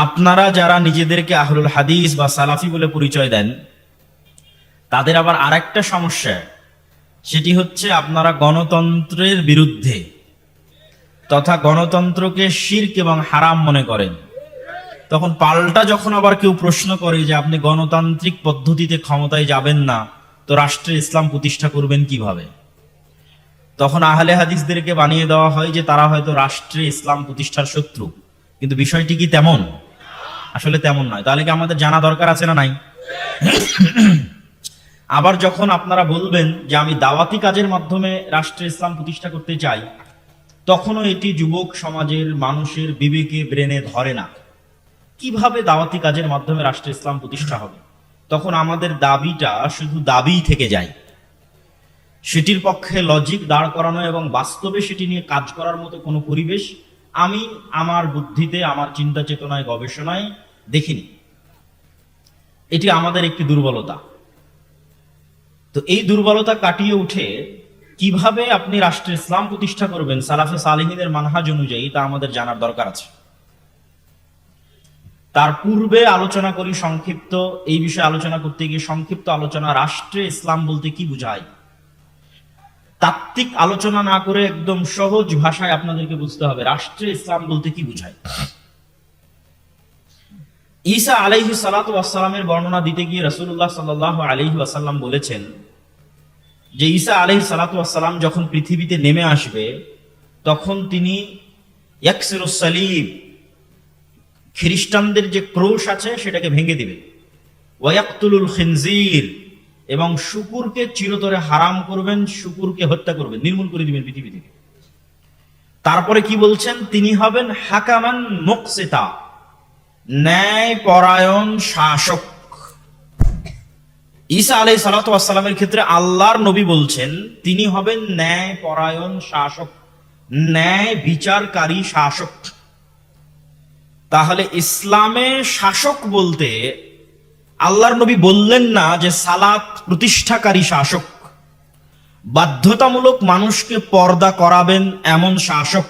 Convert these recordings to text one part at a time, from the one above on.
আপনারা যারা নিজেদেরকে আহলুল হাদিস বা সালাফি বলে পরিচয় দেন, তাদের আবার আরেকটা সমস্যা, সেটি হচ্ছে আপনারা গণতন্ত্রের বিরুদ্ধে তথা গণতন্ত্রকে শিরক এবং হারাম মনে করেন। তখন পাল্টা যখন আবার কেউ প্রশ্ন করে যে আপনি গণতান্ত্রিক পদ্ধতিতে ক্ষমতায় যাবেন না, তো রাষ্ট্রে ইসলাম প্রতিষ্ঠা করবেন কিভাবে, তখন আহলে হাদিসদেরকে বানিয়ে দেওয়া হয় যে তারা হয়তো রাষ্ট্রে ইসলাম প্রতিষ্ঠার শত্রু। কিন্তু বিষয়টি কি তেমন? আসলে তেমন নয়। তাহলে কি আমাদের জানা দরকার আছে না নাই? আবার যখন আপনারা বলবেন যে আমি দাওয়াতি কাজের মাধ্যমে রাষ্ট্রে ইসলাম প্রতিষ্ঠা করতে চাই, তখনও এটি যুবক সমাজের মানুষের বিবেকে ব্রেনে ধরে না। কিভাবে দাওয়াতি কাজের মাধ্যমে রাষ্ট্রে ইসলাম প্রতিষ্ঠা হবে? তখন আমাদের দাবিটা শুধু দাবিই থেকে যায়। সেটির পক্ষে লজিক দাঁড় করানো এবং বাস্তবে সেটি নিয়ে কাজ করার মতো কোনো পরিবেশ আমি আমার বুদ্ধিতে, আমার চিন্তা চেতনায়, গবেষণায় দেখিনি। এটি আমাদের একটি দুর্বলতা। তো এই দুর্বলতা কাটিয়ে উঠে কিভাবে আপনি রাষ্ট্রে ইসলাম প্রতিষ্ঠা করবেন সালাফে সালেহিনের মানহাজ অনুযায়ী, তা আমাদের জানার দরকার আছে। তার পূর্বে আলোচনা করি সংক্ষিপ্ত, এই বিষয়ে আলোচনা করতে গিয়ে সংক্ষিপ্ত আলোচনা, রাষ্ট্রে ইসলাম বলতে কি বুঝায়। তাত্ত্বিক আলোচনা না করে একদম সহজ ভাষায় আপনাদেরকে বুঝতে হবে রাষ্ট্রে ইসলাম বলতে কি বুঝায়। ঈসা আলাইহিস সালাতু ওয়াস সালামের বর্ণনা দিতে গিয়ে রাসূলুল্লাহ সাল্লাল্লাহু আলাইহি ওয়াসাল্লাম বলেছেন যে ঈসা আলাইহিস সালাতু ওয়াস সালাম যখন পৃথিবীতে নেমে আসবে, তখন তিনি ইয়াকসিরুস সালিব, খ্রিস্টানদের যে ক্রুশ আছে সেটাকে ভেঙে দিবে, ওয়া ইয়াকতুলুল খিনজির, এবং শুকুরকে চিরতরে হারাম করবেন, শুকুরকে হত্যা করবেন, নির্মূল করে দিবেন পৃথিবী থেকে। তারপরে কি বলছেন? তিনি হবেন হাকামান মুকসিতা, ন্যায় পরায়ণ শাসক। ঈসা আলাইহিস সালাতু ওয়াস সালামের ক্ষেত্রে আল্লাহর নবী বলছেন তিনি হবেন ন্যায় পরায়ণ শাসক, ন্যায় বিচারকারী শাসক। তাহলে ইসলামে শাসক বলতে আল্লাহর নবী বললেন না যে সালাত প্রতিষ্ঠাকারী শাসক, বাধ্যতামূলক মানুষকে পর্দা করাবেন এমন শাসক,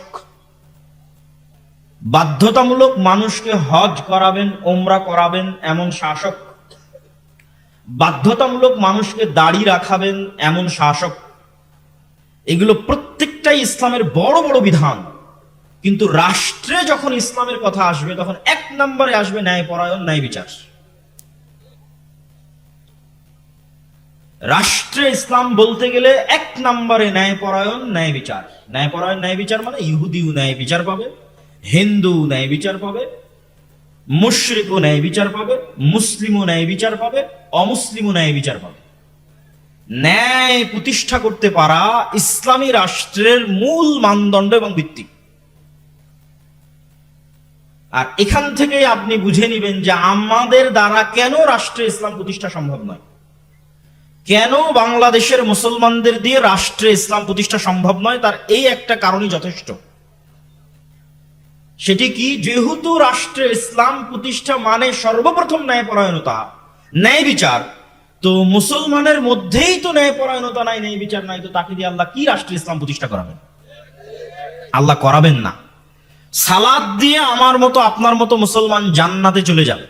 বাধ্যতামূলক মানুষকে হজ করাবেন, ওমরা করাবেন এমন শাসক, বাধ্যতামূলক মানুষকে দাড়ি রাখাবেন এমন শাসক। এগুলো প্রত্যেকটাই ইসলামের বড় বড় বিধান। কিন্তু রাষ্ট্রে যখন ইসলামের কথা আসবে, তখন এক নম্বরে আসবে ন্যায়পরায়ণ, ন্যায় বিচার। রাষ্ট্রে ইসলাম বলতে গেলে এক নম্বরে ন্যায়পরায়ণ, ন্যায় বিচার। ন্যায়পরায়ণ, ন্যায় বিচার মানে ইহুদিও ন্যায় বিচার পাবে, হিন্দু ন্যায় বিচার পাবে, মুশরিকও ন্যায় বিচার পাবে, মুসলিমও ন্যায় বিচার পাবে, অমুসলিমও ন্যায় বিচার পাবে। ন্যায় প্রতিষ্ঠা করতে পারা ইসলামী রাষ্ট্রের মূল মানদণ্ড এবং ভিত্তি। আর এখান থেকে আপনি বুঝে নেবেন যে আমাদের দ্বারা কেন রাষ্ট্রে ইসলাম প্রতিষ্ঠা সম্ভব নয়, কেন বাংলাদেশের মুসলমানদের দিয়ে রাষ্ট্রে ইসলাম প্রতিষ্ঠা সম্ভব নয়। তার এই একটা কারণই যথেষ্ট। সেটি কি? যেহেতু রাষ্ট্রে ইসলাম প্রতিষ্ঠা মানে সর্বপ্রথম ন্যায়পরায়ণতা, ন্যায় বিচার, তো মুসলমানের মধ্যেই তো ন্যায়পরায়ণতা নাই, ন্যায় বিচার নাই, তো তাকে দিয়ে আল্লাহ কি রাষ্ট্রে ইসলাম প্রতিষ্ঠা করাবেন? আল্লাহ করাবেন না। সালাত দিয়ে আমার মতো আপনার মতো মুসলমান জান্নাতে চলে যাবে,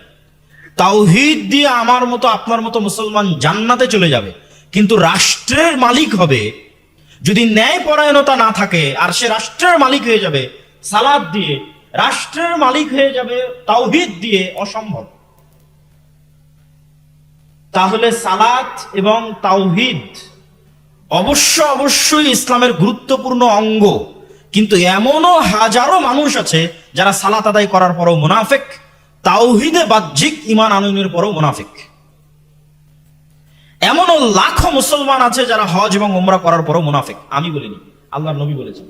তাওহীদ দিয়ে আমার মতো আপনার মতো মুসলমান জান্নাতে চলে যাবে। কিন্তু রাষ্ট্রের মালিক হবে যদি ন্যায়পরায়ণতা না থাকে, আর সে রাষ্ট্রের মালিক হয়ে যাবে সালাত দিয়ে, রাষ্ট্রের মালিক হয়ে যাবে তাওহীদ দিয়ে, অসম্ভব। তাহলে সালাত এবং তাওহীদ অবশ্যই ইসলামের গুরুত্বপূর্ণ অঙ্গ। কিন্তু এমনও হাজারো মানুষ আছে যারা সালাত আদায় করার পরও মুনাফিক, তাওহীদে বাহ্যিক ঈমান আনয়নের পরও মুনাফিক। এমনও লাখো মুসলমান আছে যারা হজ এবং উমরা করার পরও মুনাফিক। আমি বলিনি, আল্লাহর নবী বলেছেন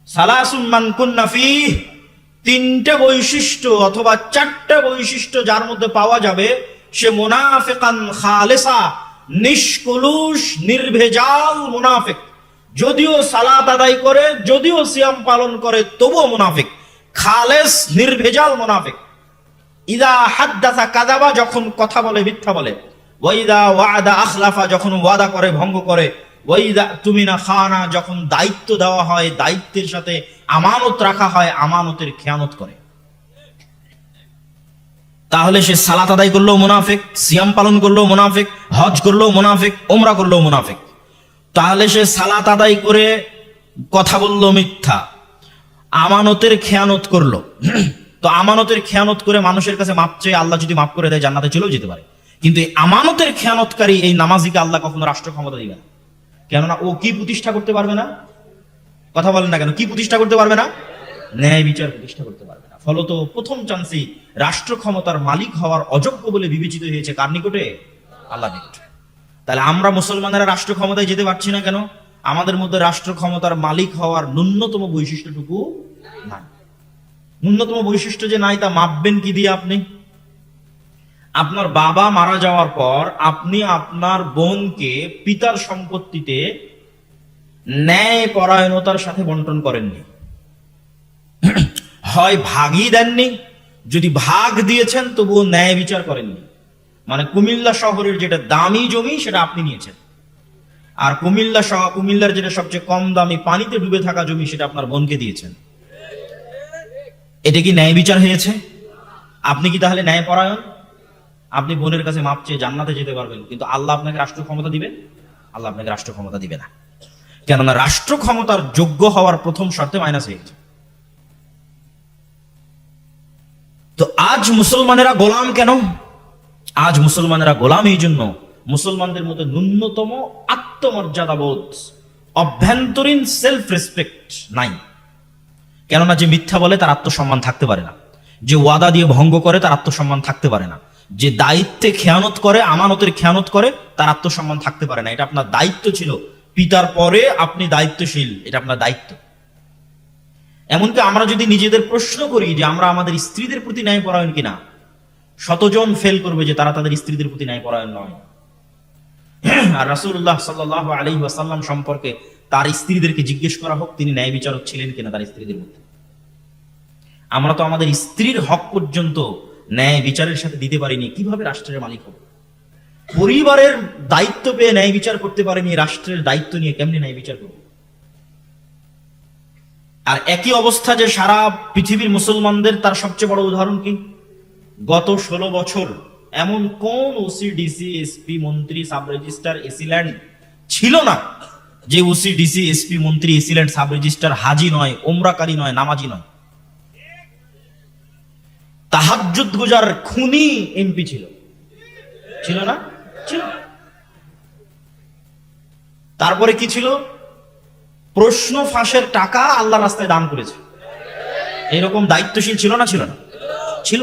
সালাসুম মান কুন্না ফীহ, তিনটে বৈশিষ্ট্য অথবা চারটে বৈশিষ্ট্য যার মধ্যে পাওয়া যাবে, সে মুনাফিকান খালেসা, নিষ্কলুষ নির্ভেজাল মুনাফিক। যদিও সালাত আদায় করে, যদিও সিয়াম পালন করে, তবুও মুনাফিক, খালেস নির্ভেজাল মুনাফিক। ইদা হাদ্দাসা কাযাবা, যখন কথা বলে মিথ্যা বলে, ওয়াইদা ওয়াদা আখলাফা, যখন ওয়াদা করে ভঙ্গ করে, ওয়াইদা তুমিনা খানা, যখন দায়িত্ব দেওয়া হয় দায়িত্বের সাথে আমানত রাখা হয়, আমানতের খেয়ানত করে। তাহলে সে সালাত আদায় করলেও মুনাফিক, সিয়াম পালন করলেও মুনাফিক, হজ করলেও মুনাফিক, ওমরা করলেও মুনাফিক। তাহলে সে সালাত আদায় করে কথা বললো মিথ্যা, আমানতের খেয়ানত করলো। তো আমানতের খেয়ানত করে মানুষের কাছে মাপ চেয়ে আল্লাহ যদি মাফ করে দেয় জান্নাতে চলেও যেতে পারে। কিন্তু এই আমানতের খেয়ানতকারী এই নামাজিকে আল্লাহ কখনো রাষ্ট্র ক্ষমতা দিবে না। কেননা ও কি প্রতিষ্ঠা করতে পারবে না? কথা বলেন না কেন? কি প্রতিষ্ঠা করতে পারবে না? ন্যায় বিচার প্রতিষ্ঠা করতে পারবে না। ফলত প্রথম চান্সেই রাষ্ট্র ক্ষমতার মালিক হওয়ার অযোগ্য বলে বিবেচিত হয়েছে কার নিকটে? আল্লাহ নিকটে। তাহলে আমরা মুসলমানেরা রাষ্ট্র ক্ষমতায় যেতে পারছি না কেন? আমাদের মধ্যে রাষ্ট্র ক্ষমতার মালিক হওয়ার ন্যূনতম বৈশিষ্ট্যটুকু নাই। ন্যূনতম বৈশিষ্ট্য যে নাই তা মাপবেন কি দিয়ে? আপনি আপনার বাবা মারা যাওয়ার পর আপনি আপনার বোনকে পিতার সম্পত্তিতে ন্যায় পরায়ণতার সাথে বন্টন করেননি, হয় ভাগই দেননি, যদি ভাগ দিয়েছেন তবুও ন্যায় বিচার করেননি। মানে কুমিল্লা শহরের যেটা দামি জমি সেটা আপনি নিয়েছেন, আর কুমিল্লার যেটা সবচেয়ে কম দামি পানিতে ডুবে থাকা জমি সেটা আপনার বোনকে দিয়েছেন। এটা কি ন্যায় বিচার হয়েছে? আপনি কি তাহলে ন্যায় পরায়ণ? আপনি বোনের কাছে মাপ চেয়ে জান্নাতে যেতে পারবেন, কিন্তু আল্লাহ আপনাকে রাষ্ট্র ক্ষমতা দিবেন? আল্লাহ আপনাকে রাষ্ট্র ক্ষমতা দিবে না। কেননা রাষ্ট্র ক্ষমতার যোগ্য হওয়ার প্রথম শর্তে মাইনাস হয়ে গেছে। তো আজ মুসলমানেরা গোলাম কেন? আজ মুসলমানেরা গোলাম এই জন্য, মুসলমানদের মধ্যে ন্যূনতম আত্মমর্যাদাবোধ, অভ্যন্তরীণ সেলফ রেসপেক্ট নাই। কেননা যে মিথ্যা বলে তার আত্মসম্মান থাকতে পারে না, যে ওয়াদা দিয়ে ভঙ্গ করে তার আত্মসম্মান থাকতে পারে না, যে দায়িত্বে খেয়ানত করে, আমানতের খেয়ানত করে তার আত্মসম্মান থাকতে পারে না। এটা আপনার দায়িত্ব ছিল, পিতার পরে আপনি দায়িত্বশীল, এটা আপনার দায়িত্ব। এমনকি আমরা যদি নিজেদের প্রশ্ন করি যে আমরা আমাদের স্ত্রীদের প্রতি ন্যায়পরায়ণ কিনা, শতজন ফেল করবে যে তারা তাদের স্ত্রীদের প্রতি ন্যায়পরায়ণ নয়। আর রাসূলুল্লাহ সাল্লাল্লাহু আলাইহি ওয়াসাল্লাম সম্পর্কে তার স্ত্রীদেরকে জিজ্ঞেস করা হোক তিনি ন্যায় বিচারক ছিলেন কিনা তার স্ত্রীদের মধ্যে। আমরা তো আমাদের স্ত্রীর হক পর্যন্ত ন্যায় বিচারের সাথে দিতে পারিনি, কিভাবে রাষ্ট্রের মালিক হব? পরিবারের দায়িত্ব পেয়ে ন্যায় বিচার করতে পারেনি, রাষ্ট্রের দায়িত্ব নিয়ে কেমনি ন্যায় বিচার করব? আর একই অবস্থা যে সারা পৃথিবীর মুসলমানদের, তার সবচেয়ে বড় উদাহরণ কি? গত 16 বছর এমন কোন ওসি, ডিসি, এসপি, মন্ত্রী, সাব রেজিস্ট্রার, এসিল্যান্ড ছিল না যে ওসি, ডিসি, এসপি, মন্ত্রী, এসিল্যান্ড, সাব রেজিস্ট্রার হাজি নয়, ওমরাকারী নয়, নামাজি নয়। তাহাজ্জুদ গুজার খুনি এমপি ছিল না? ছিল। তারপরে কি ছিল? প্রশ্ন ফাঁসের টাকা আল্লাহর রাস্তায় দান করেছে। এরকম দায়িত্বশীল ছিল না? ছিল না? ছিল।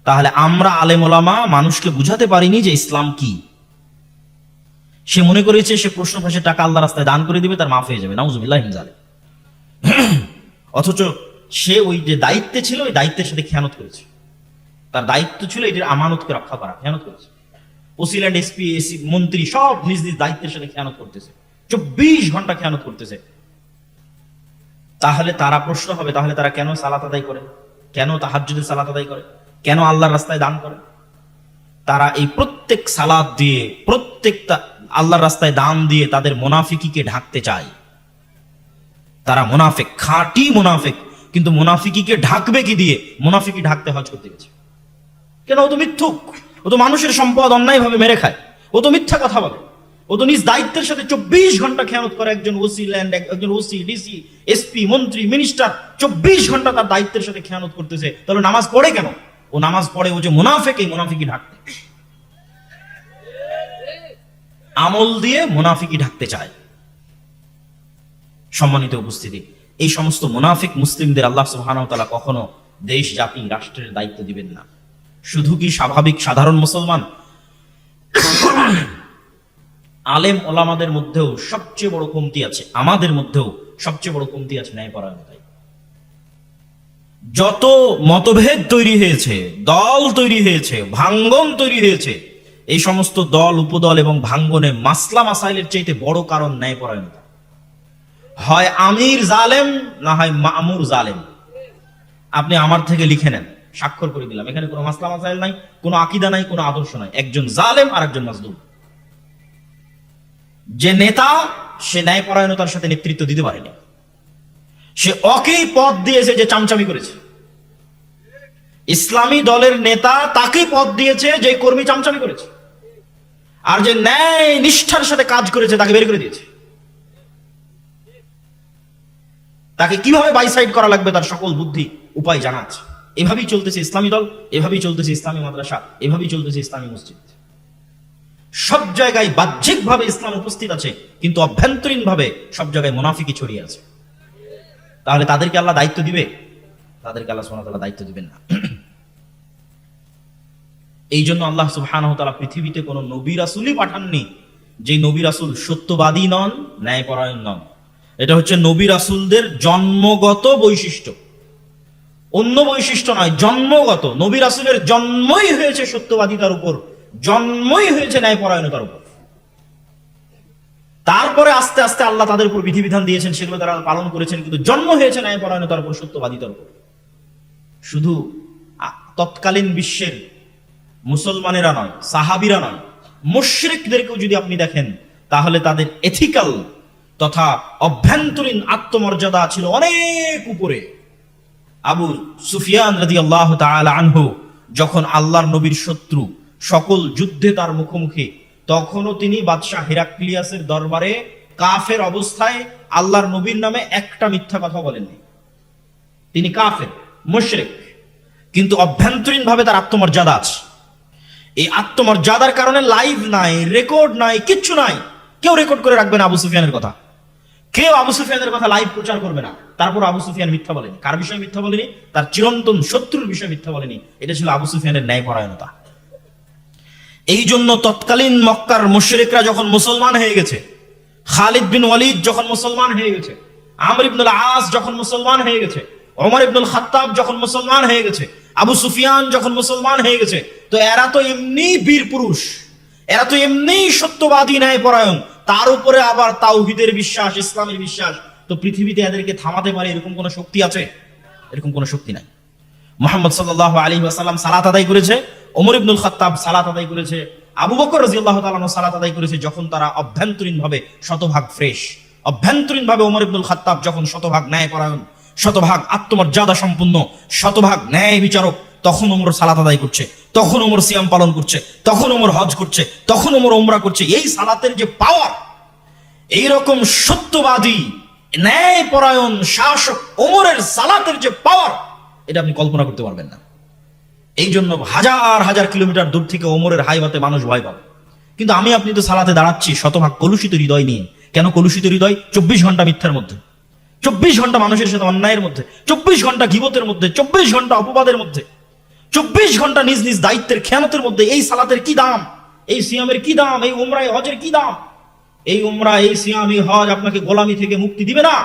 তাহলে আমরা আলেম ওলামা মানুষকে বুঝাতে পারিনি যে ইসলাম কি। সে মনে করেছে সে প্রশ্ন ফাঁসের টাকা আল্লাহর রাস্তায় দান করে দিবে, তার মাফ হয়ে যাবে। নাউজুবিল্লাহ মিন যালিক। অথচ সে ওই যে দায়িত্বে ছিল, ওই দায়িত্বের সাথে খেয়ানত করেছে। তার দায়িত্ব ছিল এটির আমানতকে রক্ষা করা, খেয়ানত করেছে। ওসিল্যান্ড, এসপি, এসি, মন্ত্রী সব নিজ নিজ দায়িত্বের সাথে খেয়ানত করতেছে, 24 ঘন্টা খেয়ানত করতেছে। তাহলে তারা প্রশ্ন হবে, তাহলে তারা কেন সালাত আদায় করে, কেন তাহাজ্জুদের সালাত আদায় করে, কেন আল্লাহর রাস্তায় দান করে? তারা এই প্রত্যেক সালাত দিয়ে, প্রত্যেকটা আল্লাহর রাস্তায় দান দিয়ে তাদের মুনাফিকিকে ঢাকতে চায়। তারা মুনাফিক, খাঁটি মুনাফিক। কিন্তু মুনাফিকিকে ঢাকবে কি দিয়ে? মুনাফিকি ঢাকতে হজ করতে গেছে। কেন? ও তো মিথ্যুক, ও তো মানুষের সম্পদ অন্যায়ভাবে মেরে খায়, ও তো মিথ্যা কথা বলে, ও তো নিজ দায়িত্বের সাথে 24 ঘন্টা খেয়ানত করে। একজন ওসি ল্যান্ড, একজন ওসি, ডিসি, এসপি, মন্ত্রী, মিনিস্টার 24 ঘন্টা তার দায়িত্বের সাথে খেয়ানত করতেছে। তাহলে নামাজ পড়ে কেন? ও নামাজ পড়ে ও যে মুনাফিক, এই মুনাফিকি ঢাকতে, আমল দিয়ে মুনাফিকি ঢাকতে চায়। সম্মানিত উপস্থিতি, এই সমস্ত মুনাফিক মুসলিমদের আল্লাহ সুবহানাহু ওয়া তাআলা কখনো দেশ, জাতি, রাষ্ট্রের দায়িত্ব দিবেন না। শুধু কি স্বাভাবিক সাধারণ মুসলমান, আলেম ওলামাদের মধ্যেও সবচেয়ে বড় কমতি আছে, আমাদের মধ্যেও সবচেয়ে বড় কমতি আছে ন্যায়পরায়ণতায়। যত মতভেদ তৈরি হয়েছে, দল তৈরি হয়েছে, ভাঙ্গন তৈরি হয়েছে, এই সমস্ত দল, উপদল এবং ভাঙ্গনে মাসলা মাসাইলের চাইতে বড় কারণ ন্যায়পরায়ণতা। হয় আমির জালেম, না হয় মামুর জালেম। আপনি আমার থেকে লিখে নেন, স্বাক্ষর করে দিলাম, এখানে কোনো মাসলা মাসাইল নাই, কোনো আকীদা নাই, কোনো আদর্শ নাই, একজন জালেম আর একজন মাজলুম। যে নেতা, সে ন্যায়পরায়ণতার সাথে নেতৃত্ব দিতে পারেনি, সে অকেই পদ দিয়েছে যে চামচামি করেছে। ইসলামী দলের নেতা তাকে পদ দিয়েছে যে কর্মী চামচামি করেছে, আর যে ন্যায় নিষ্ঠার সাথে কাজ করেছে তাকে বের করে দিয়েছে। তাকে কিভাবে বাইসাইড করা লাগবে তার সকল বুদ্ধি উপায় জানা আছে। এভাবেই চলতেছে ইসলামী দল, এভাবেই চলতেছে ইসলামী মাদ্রাসা, এভাবেই চলতেছে ইসলামী মসজিদ। সব জায়গায় বাহ্যিকভাবে ইসলাম উপস্থিত আছে, কিন্তু অভ্যন্তরীণ ভাবে সব জায়গায় মুনাফিকি ছড়িয়ে আছে। তাহলে তাদেরকে আল্লাহ দায়িত্ব দিবে? তাদেরকে আল্লাহ সুবহানাহু ওয়া তাআলা দায়িত্ব দিবেন না। এই জন্য আল্লাহ সুবহানাহু ওয়া তাআলা পৃথিবীতে কোন নবী রাসূলই পাঠাননি যে নবী রাসূল সত্যবাদী নন, ন্যায়পরায়ণ নন। এটা হচ্ছে নবী রাসূলদের জন্মগত বৈশিষ্ট্য, অন্য বৈশিষ্ট্য নয়, জন্মগত। নবী রাসূলের জন্মই হয়েছে সত্যবাদিতার উপর, জন্মই হয়েছে ন্যায়পরায়ণতার উপর। তারপরে আস্তে আস্তে আল্লাহ তাদের উপর বিধিবিধান দিয়েছেন, সেগুলো তারা পালন করেছেন, কিন্তু জন্ম হয়েছে ন্যায়পরায়ণতার উপর, সত্যবাদিতার উপর। শুধু তৎকালীন বিশ্বের মুসলমানেরা নয়, সাহাবীরা নয়, মুশরিকদেরকেও যদি আপনি দেখেন তাহলে তাদের এথিক্যাল তথা অভ্যন্তরীণ আত্মমর্যাদা ছিল অনেক উপরে। আবু সুফিয়ান রাদিয়াল্লাহু তাআলা আনহু যখন আল্লাহর নবীর শত্রু, সকল যুদ্ধে তার মুখোমুখি, তখনও তিনি বাদশাহ হিরাক্লিয়াসের দরবারে কাফের অবস্থায় আল্লাহর নবীর নামে একটা মিথ্যা কথা বলেননি। তিনি কাফের, মুশরিক, কিন্তু অভ্যন্তরীণ ভাবে তার আত্মমর্যাদা আছে। এই আত্মমর্যাদার কারণে লাইভ নাই, রেকর্ড নাই, কিচ্ছু নাই, কেউ রেকর্ড করে রাখবে না আবু সুফিয়ানের কথা, কেউ আবু সুফিয়ানের কথা লাইভ প্রচার করবে না। তারপর আবু সুফিয়ান মিথ্যা বলেনি। কার বিষয়ে মিথ্যা বলেনি? তার চিরন্তন শত্রুর বিষয়ে মিথ্যা বলেনি। এটা ছিল আবু সুফিয়ানের ন্যায়পরায়ণতা। এই জন্য তৎকালীন মক্কার মুশরিকরা যখন মুসলমান হয়ে গেছে, খালিদ বিন ওয়ালিদ যখন মুসলমান হয়ে গেছে, আমর ইবনুল আস যখন মুসলমান হয়ে গেছে, ওমর ইবনুল খাত্তাব যখন মুসলমান হয়ে গেছে, আবু সুফিয়ান যখন মুসলমান হয়ে গেছে, তো এরা তো এমনি বীর পুরুষ, এরা তো এমনি সত্যবাদী, ন্যায়পরায়ণ, তার উপরে আবার তাওহীদের বিশ্বাস, ইসলামের বিশ্বাস। তো পৃথিবীতে এদেরকে থামাতে পারে এরকম কোন শক্তি আছে? এরকম কোন শক্তি নাই। মুহাম্মদ সাল্লাল্লাহু আলাইহি ওয়াসাল্লাম সালাত আদায় করেছে, ওমর ইবনুল খাত্তাব সালাত আদায় করেছে, আবু বকর রাদিয়াল্লাহু তাআলা আনহু সালাত আদায় করেছে, যখন তারা অভ্যন্তরীণ ভাবে শতভাগ ফ্রেশ। অভ্যন্তরীণ ভাবে ওমর ইবনুল খাত্তাব যখন শতভাগ ন্যায়পরায়ণ, শতভাগ আত্মমর্যাদা সম্পন্ন, শতভাগ ন্যায় বিচারক, তখন ওমর সালাত আদায় করছে, তখন ওমর সিয়াম পালন করছে, তখন ওমর হজ করছে, তখন ওমর উমরা করছে। এই সালাতের যে পাওয়ার, এইরকম সত্যবাদী ন্যায়পরায়ণ শাসক ওমরের সালাতের যে পাওয়ার, এটা আপনি কল্পনা করতে পারবেন না। এই জন্য হাজার হাজার কিলোমিটার দূর থেকে ওমরের হাইওয়াতে মানুষ ভয় পাবে। কিন্তু আমি আপনি তো সালাতে দাঁড়াচ্ছি শতভাগ কলুষিত হৃদয় নিয়ে। কেন কলুষিত হৃদয়? 24 ঘন্টা মিথ্যার মধ্যে, 24 ঘন্টা মানুষের সাথে অন্যায়ের মধ্যে, 24 ঘন্টা গীবতের মধ্যে, 24 ঘন্টা অপবাদের মধ্যে, 24 ঘন্টা নিজ নিজ দায়িত্বের খেয়ানতের মধ্যে। এই সালাতের কি দাম, এই সিয়ামের কি দাম, এই উমরা এই হজের কি দাম? এই উমরা, এই সিয়াম, এই হজ আপনাকে গোলামি থেকে মুক্তি দিবে না।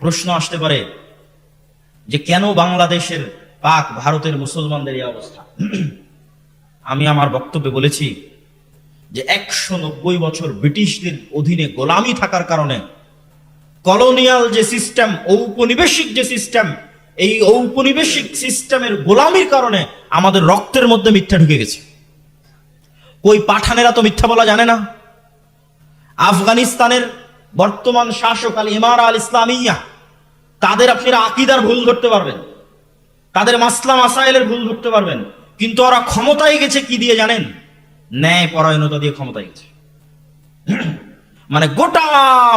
প্রশ্ন আসতে পারে যে কেন বাংলাদেশের, পাক ভারতের মুসলমানদের এই অবস্থা? আমি আমার বক্তব্যে বলেছি যে 190 বছর ব্রিটিশদের অধীনে গোলামি থাকার কারণে, কলোনিয়াল যে সিস্টেম, ঔপনিবেশিক যে সিস্টেম, এই ঔপনিবেশিক সিস্টেমের গোলামির কারণে আমাদের রক্তের মধ্যে মিথ্যা ঢুকে গেছে। কই পাঠানেরা তো মিথ্যা বলা জানে না। আফগানিস্তানের বর্তমান শাসক আল ইমারা আল ইসলামিয়া, তাদের আপনারা আকীদার ভুল ধরতে পারবেন, তাদের মাসলা মাসাইলের ভুল ধরতে পারবেন, কিন্তু ওরা ক্ষমতায় গেছে কি দিয়ে জানেন? ন্যায় পরায়ণতা দিয়ে ক্ষমতায় গেছে। মানে গোটা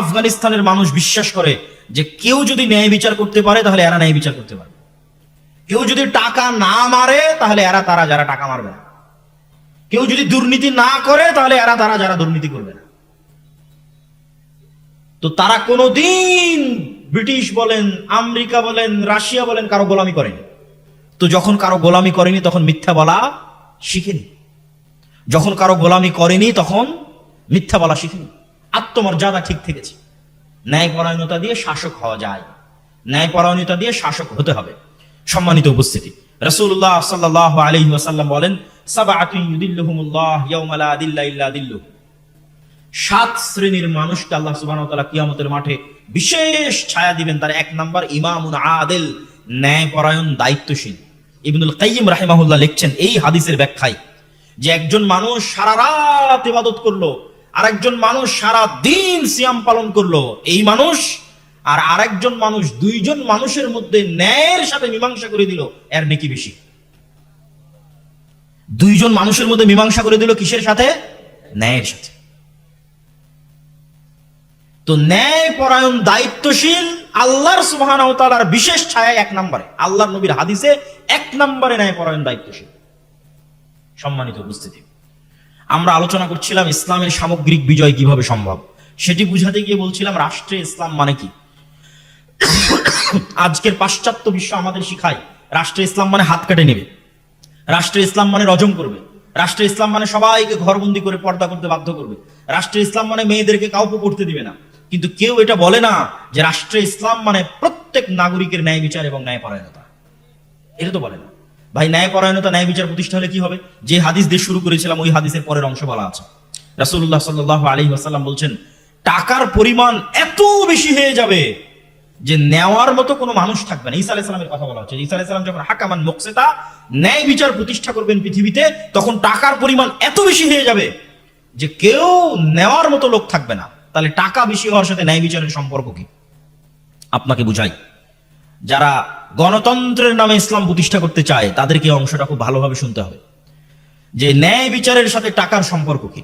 আফগানিস্তানের মানুষ বিশ্বাস করে যে কেউ যদি ন্যায় বিচার করতে পারে তাহলে এরা ন্যায় বিচার করতে পারবে, কেউ যদি টাকা না মারে তাহলে এরা তারা যারা টাকা মারবে না, কেউ যদি দুর্নীতি না করে তাহলে এরা তারা যারা দুর্নীতি করবে না। তো তারা কোনোদিন ব্রিটিশ বলেন, আমেরিকা বলেন, রাশিয়া বলেন কারো গোলামি করেনি। তো যখন কারো গোলামি করেনি তখন মিথ্যা বলা শিখেনি, যখন কারো গোলামি করেনি তখন মিথ্যা বলা শিখেনি। আত্মমর্যাদা ঠিক থেকেছে। ন্যায়পরায়ণতা দিয়ে শাসক হওয়া যায়, ন্যায়পরায়ণতা দিয়ে শাসক হতে হবে। সম্মানিত উপস্থিতি, রাসূলুল্লাহ সাল্লাল্লাহু আলাইহি ওয়াসাল্লাম বলেন, সাবআতুন ইউদিল্লুহুমুল্লাহ ইয়াওমা লা দিল্লা ইল্লা দিল্লুহু। 7 শ্রেণীর মানুষকে আল্লাহ সুবহানাহু ওয়া তাআলা কিয়ামতের মাঠে বিশেষ ছায়া দিবেন। তার 1 নাম্বার ইমামুন আদিল, ন্যায়পরায়ণ, দায়িত্বশীল। ইবনুল কাইয়িম রাহিমাহুল্লাহ লিখছেন এই হাদিসের ব্যাখ্যায় যে একজন মানুষ সারা রাত ইবাদত করলো, আর একজন মানুষ সারা দিন সিয়াম পালন করলো, এই মানুষ আর আরেকজন মানুষ দুইজন মানুষের মধ্যে ন্যায়ের সাথে মীমাংসা করে দিল, এর নেকি বেশি। দুইজন মানুষের মধ্যে মীমাংসা করে দিল কিসের সাথে? ন্যায়ের সাথে। তো ন্যায় পরায়ণ দায়িত্বশীল আল্লাহর সুবহানাহু ওয়া তাআলার বিশেষ ছায়া 1 নম্বরে, আল্লাহর নবীর হাদিসে 1 নম্বরে ন্যায় পরায়ণ দায়িত্বশীল। সম্মানিত উপস্থিতি, আমরা আলোচনা করছিলাম ইসলামের সামগ্রিক বিজয় কিভাবে সম্ভব, সেটি বুঝাতে গিয়ে বলছিলাম রাষ্ট্রে ইসলাম মানে কি। আজকের পাশ্চাত্য বিশ্ব আমাদের শিখায় রাষ্ট্রে ইসলাম মানে হাত কেটে নেবে, রাষ্ট্রে ইসলাম মানে রজম করবে, রাষ্ট্রে ইসলাম মানে সবাইকে ঘরবন্দি করে পর্দা করতে বাধ্য করবে, রাষ্ট্রে ইসলাম মানে মেয়েদেরকে কাউকে পড়তে দিবে না। কিন্তু কেউ এটা বলে না যে রাষ্ট্রে ইসলাম মানে প্রত্যেক নাগরিকের ন্যায় বিচার এবং ন্যায় পরায়ণতা। এটা তো বলে না ভাই। ন্যায় পরায়ণতা, ন্যায় বিচার প্রতিষ্ঠা হলে কি হবে? যে হাদিস দিয়ে শুরু করেছিলাম ওই হাদিসের পরের অংশ বলা আছে। রাসূলুল্লাহ সাল্লাল্লাহু আলাইহি ওয়াসাল্লাম বলছেন, টাকার পরিমাণ এত বেশি হয়ে যাবে যে নেওয়ার মতো কোনো মানুষ থাকবে না। ঈসা আলাইহিস সালামের কথা বলা হচ্ছে। ঈসা আলাইহিস সালাম যখন হাকামান মুকসিতা, ন্যায় বিচার প্রতিষ্ঠা করবেন পৃথিবীতে, তখন টাকার পরিমাণ এত বেশি হয়ে যাবে যে কেউ নেওয়ার মতো লোক থাকবে না। তাহলে টাকা বেশি হওয়ার সাথে ন্যায় বিচারের সম্পর্ক কি? আপনাকে বুঝাই। যারা গণতন্ত্রের নামে ইসলাম প্রতিষ্ঠা করতে চায় তাদেরকে অংশটা খুব ভালোভাবে শুনতে হবে যে ন্যায় বিচারের সাথে টাকার সম্পর্ক কি।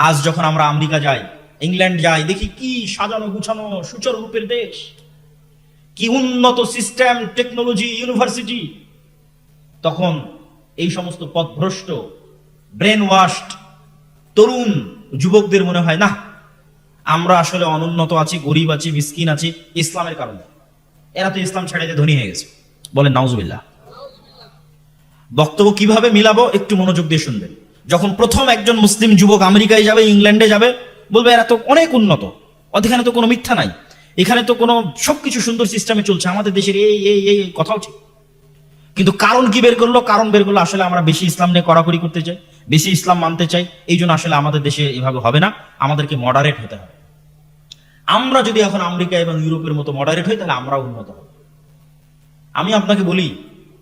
আজ যখন আমরা আমেরিকা যাই, ইংল্যান্ড যাই, দেখি কি সাজানো গুছানো সুচারু রূপের দেশ, কি উন্নত সিস্টেম, টেকনোলজি, ইউনিভার্সিটি। তখন এই সমস্ত পথভ্রষ্ট, ব্রেন ওয়াশড তরুণ যুবকদের মনে হয় না, আমরা আসলে অনুন্নত আছি, গরিব আছি, মিসকিন আছি ইসলামের কারণে। এরা তো ইসলাম ছেড়ে দিয়ে ধনী হয়ে গেছে। বলেন নাউজুবিল্লাহ। বক্তব্য কিভাবে মিলাবো একটু মনোযোগ দিয়ে শুনবেন। যখন প্রথম একজন মুসলিম যুবক আমেরিকায় যাবে, ইংল্যান্ডে যাবে, বলবে এরা তো অনেক উন্নত, এখানে তো কোনো মিথ্যা নাই, এখানে তো কোনো সবকিছু সুন্দর সিস্টেমে চলছে, আমাদের দেশের এই এই এই কথাও ঠিক। কিন্তু কারণ কি বের করলো? কারণ বের করলো আসলে আমরা বেশি ইসলাম নিয়ে কড়াকড়ি করতে চাই, বেশি ইসলাম মানতে চাই, এই জন্য আসলে আমাদের দেশে এভাবে হবে না, আমাদেরকে মডারেট হতে হবে। আমরা যদি এখন আমেরিকা এবং ইউরোপের মতো মডারেট হই তাহলে আমরা উন্নত হব। আমি আপনাকে বলি,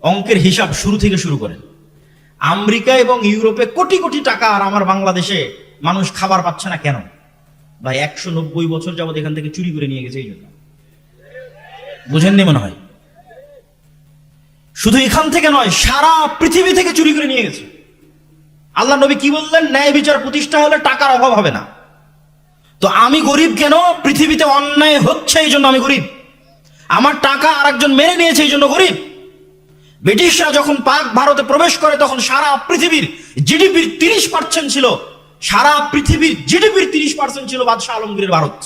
অঙ্কের হিসাব শুরু থেকে শুরু করেন। আমেরিকা এবং ইউরোপে কোটি কোটি টাকা, আর আমার বাংলাদেশে মানুষ খাবার পাচ্ছে না কেন? ভাই 190 বছর যাবত এখান থেকে চুরি করে নিয়ে গেছে, এই জন্য। বুঝেননি মনে হয়? শুধু এখান থেকে নয়, সারা পৃথিবী থেকে চুরি করে নিয়ে গেছে। আল্লাহ নবী কি বললেন? ন্যায় বিচার প্রতিষ্ঠা হলে টাকার অভাব হবে না। তো আমি গরিব কেন? পৃথিবীতে অন্যায় হচ্ছে এই জন্য আমি গরিব। আমার টাকা আর একজন মেরে নিয়েছে এই জন্য গরিব। ব্রিটিশরা যখন পাক ভারতে প্রবেশ করে তখন সারা পৃথিবীর জিডিপির 30% ছিল, সারা পৃথিবীর জিডিপির 30% ছিল বাদশাহ আলমগীরের ভারত।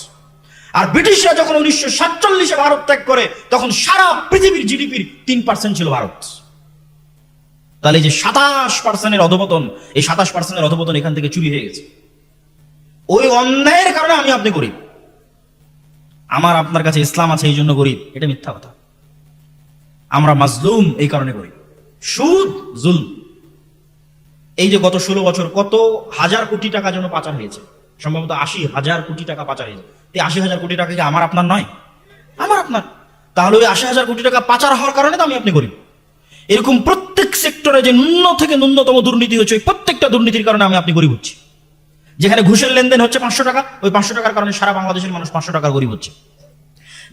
আর ব্রিটিশরা যখন 1947 ভারত ত্যাগ করে তখন সারা পৃথিবীর জিডিপির 3% ছিল ভারত। তাহলে যে 27% অধপতন, এই 27% অধপতন এখান থেকে চুরি হয়ে গেছে। ওই অন্যায়ের কারণে আমি আপনি গরিব। আমার আপনার কাছে ইসলাম আছে এই জন্য গরিব, এটা মিথ্যা কথা। আমরা মাজলুম এই কারণে গরিব। সুদ, জুলম। এই যে গত 16 বছর কত হাজার কোটি টাকা যেন পাচার হয়েছে, সম্ভবত 80,000 কোটি টাকা পাচার হয়েছে। এই 80,000 কোটি টাকা কি আমার আপনার নয়? আমার আপনার। তাহলে ওই 80,000 কোটি টাকা পাচার হওয়ার কারণে তো আমি আপনি গরিব। এরকম প্রত্যেক সেক্টরে যে ন্যূন থেকে ন্যূনতম দুর্নীতি হচ্ছে, প্রত্যেকটা দুর্নীতির কারণে আমি আপনি গরিব হচ্ছি। যেখানে ঘুষের লেনদেন হচ্ছে 500 টাকা, ওই 500 টাকার কারণে সারা বাংলাদেশের মানুষ 500 টাকার গরিব হচ্ছে।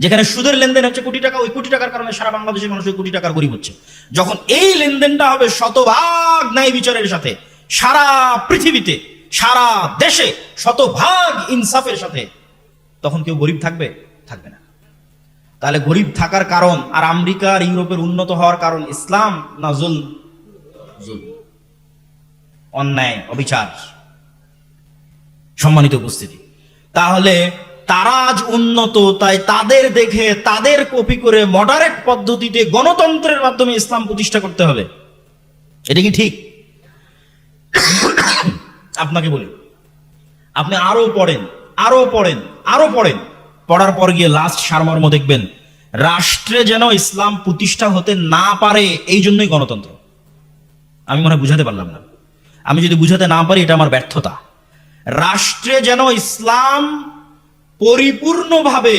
যেখানে সুদের লেনদেন হচ্ছে কোটি টাকা, ওই কোটি টাকার কারণে সারা বাংলাদেশের মানুষ ওই কোটি টাকার গরিব হচ্ছে। যখন এই লেনদেনটা হবে শতভাগ ন্যায় বিচারের সাথে, সারা পৃথিবীতে, সারা দেশে শতভাগ ইনসাফের সাথে, তখন কেউ গরিব থাকবে? থাকবে না। তাহলে গরিব থাকার কারণ আর আমেরিকা আর ইউরোপের উন্নত হওয়ার কারণ ইসলাম না জুলম? জুলম, অন্যায়, অবিচার। সম্মানিত উপস্থিতি, তাহলে তারা আজ উন্নত, তাই তাদের দেখে, তাদের কপি করে মডারেট পদ্ধতিতে গণতন্ত্রের মাধ্যমে ইসলাম প্রতিষ্ঠা করতে হবে। এটা কি ঠিক? আপনাকে বলি, আপনি আরো পড়েন, আরো পড়েন, আরো পড়েন, পড়ার পর গিয়ে লাস্ট সারমর্ম দেখবেন, রাষ্ট্রে যেন ইসলাম প্রতিষ্ঠা হতে না পারে এই জন্যই গণতন্ত্র। আমি মনে হয় বুঝাতে পারলাম না। আমি যদি বুঝাতে না পারি এটা আমার ব্যর্থতা। রাষ্ট্রে যেন ইসলাম পরিপূর্ণভাবে,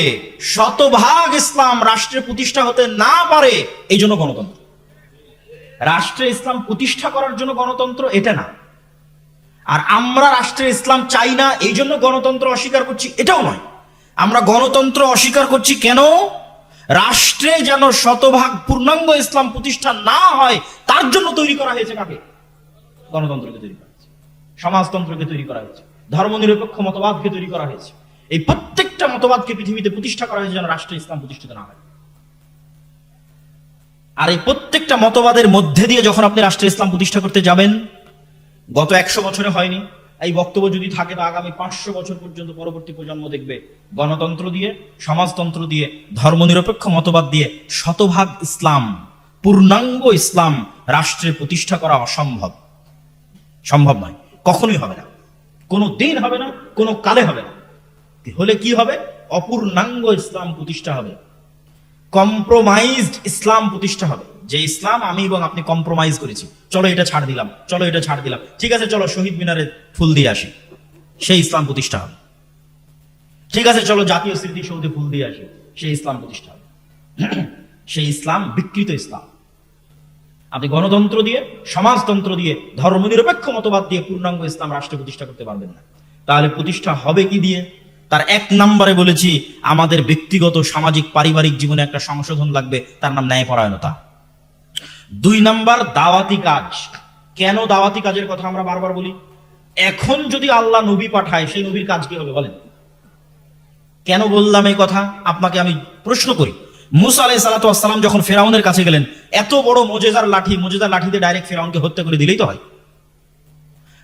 শতভাগ ইসলাম রাষ্ট্রে প্রতিষ্ঠা হতে না পারে এই জন্য গণতন্ত্র। রাষ্ট্রে ইসলাম প্রতিষ্ঠা করার জন্য গণতন্ত্র এটা না। আর আমরা রাষ্ট্রে ইসলাম চাই না এই জন্য গণতন্ত্র অস্বীকার করছি এটাও নয়। আমরা গণতন্ত্র অস্বীকার করছি কেন? রাষ্ট্রে যেন শতভাগ পূর্ণাঙ্গ ইসলাম প্রতিষ্ঠা না হয় তার জন্য তৈরি করা হয়েছে কাকে? গণতন্ত্রকে তৈরি করা হয়েছে, সমাজতন্ত্রকে তৈরি করা হয়েছে, ধর্মনিরপেক্ষ মতবাদকে তৈরি করা হয়েছে। এই প্রত্যেকটা মতবাদকে পৃথিবীতে প্রতিষ্ঠা করা হয়েছে যেন রাষ্ট্রে ইসলাম প্রতিষ্ঠিত না হয়। আর এই প্রত্যেকটা মতবাদের মধ্যে দিয়ে যখন আপনি রাষ্ট্রে ইসলাম প্রতিষ্ঠা করতে যাবেন, গত 100 বছরে হয়নি, এই বক্তব্য যদি থাকে তো আগামী 500 বছর পর্যন্ত পরবর্তী প্রজন্ম দেখবে গণতন্ত্র দিয়ে, সমাজতন্ত্র দিয়ে, ধর্মনিরপেক্ষ মতবাদ দিয়ে শতভাগ ইসলাম, পূর্ণাঙ্গ ইসলাম রাষ্ট্রে প্রতিষ্ঠা করা অসম্ভব, সম্ভব নয়, কখনোই হবে না, কোনো দিন হবে না, কোনো কালে হবে না। হলে কি হবে? অপূর্ণাঙ্গ ইসলাম প্রতিষ্ঠা হবে, কম্প্রোমাইজড ইসলাম প্রতিষ্ঠা হবে। যে ইসলাম আমি এবং আপনি কম্প্রোমাইজ করেছি, চলো এটা ছাড় দিলাম, চলো এটা ছাড় দিলাম, ঠিক আছে চলো শহীদ মিনারে ফুল দিয়ে আসি, সেই ইসলাম প্রতিষ্ঠা হবে। ঠিক আছে চলো জাতীয় স্মৃতিসৌধে ফুল দিয়ে আসি, সেই ইসলাম প্রতিষ্ঠা হবে। সেই ইসলাম বিকৃত ইসলাম। আপনি গণতন্ত্র দিয়ে, সমাজতন্ত্র দিয়ে, ধর্মনিরপেক্ষ মতবাদ দিয়ে পূর্ণাঙ্গ ইসলাম রাষ্ট্র প্রতিষ্ঠা করতে পারবেন না। তাহলে প্রতিষ্ঠা হবে কি দিয়ে? তার 1 নম্বরে বলেছি আমাদের ব্যক্তিগত, সামাজিক, পারিবারিক জীবনে একটা সংশোধন লাগবে, তার নাম ন্যায়পরায়ণতা। 2 নম্বর দাওয়াতি কাজ। কেন দাওয়াতি কাজের কথা আমরা বারবার বলি? এখন যদি আল্লাহ নবী পাঠায়, সেই নবীর কাজ কি হবে বলেন? কেন বললাম এই কথা আপনাকে আমি প্রশ্ন করি। মুসা আলাইহিস সালাতু ওয়াস সালাম যখন ফেরাউনের কাছে গেলেন, এত বড় মুজিজার লাঠিতে ডাইরেক্ট ফেরাউনকে হত্যা করে দিলেই তো হয়।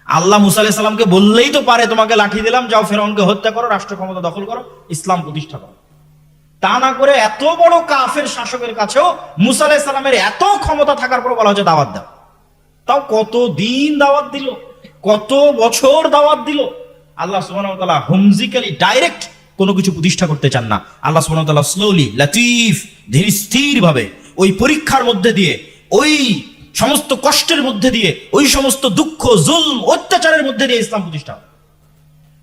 আল্লাহ মুসা আলাইহিস সালামকে বললেই তো পারে তোমাকে লাঠি দিলাম, যাও ফেরাউনকে হত্যা করো, রাষ্ট্র ক্ষমতা দখল করো, ইসলাম প্রতিষ্ঠা করো। তা না করে এত বড় কাফের শাসকের কাছেও মুসা আলাইহিস সালামের এত ক্ষমতা থাকার পর বলা হচ্ছে দাওয়াত দাও। তাও কত দিন দাওয়াত দিল, কত বছর দাওয়াত দিল। আল্লাহ সুবহানাহু ওয়া তাআলা হুমজিক্যালি ডাইরেক্ট কোনো কিছু প্রতিষ্ঠা করতে চান না। আল্লাহ সুবহানাহু ওয়া তাআলা স্লোলি, লাতিফ, ধীর স্থির ভাবে ওই পরীক্ষার মধ্যে দিয়ে, ওই সমস্ত কষ্টের মধ্যে দিয়ে, ওই সমস্ত দুঃখ, জুলম, অত্যাচারের মধ্যে দিয়ে ইসলাম প্রতিষ্ঠা।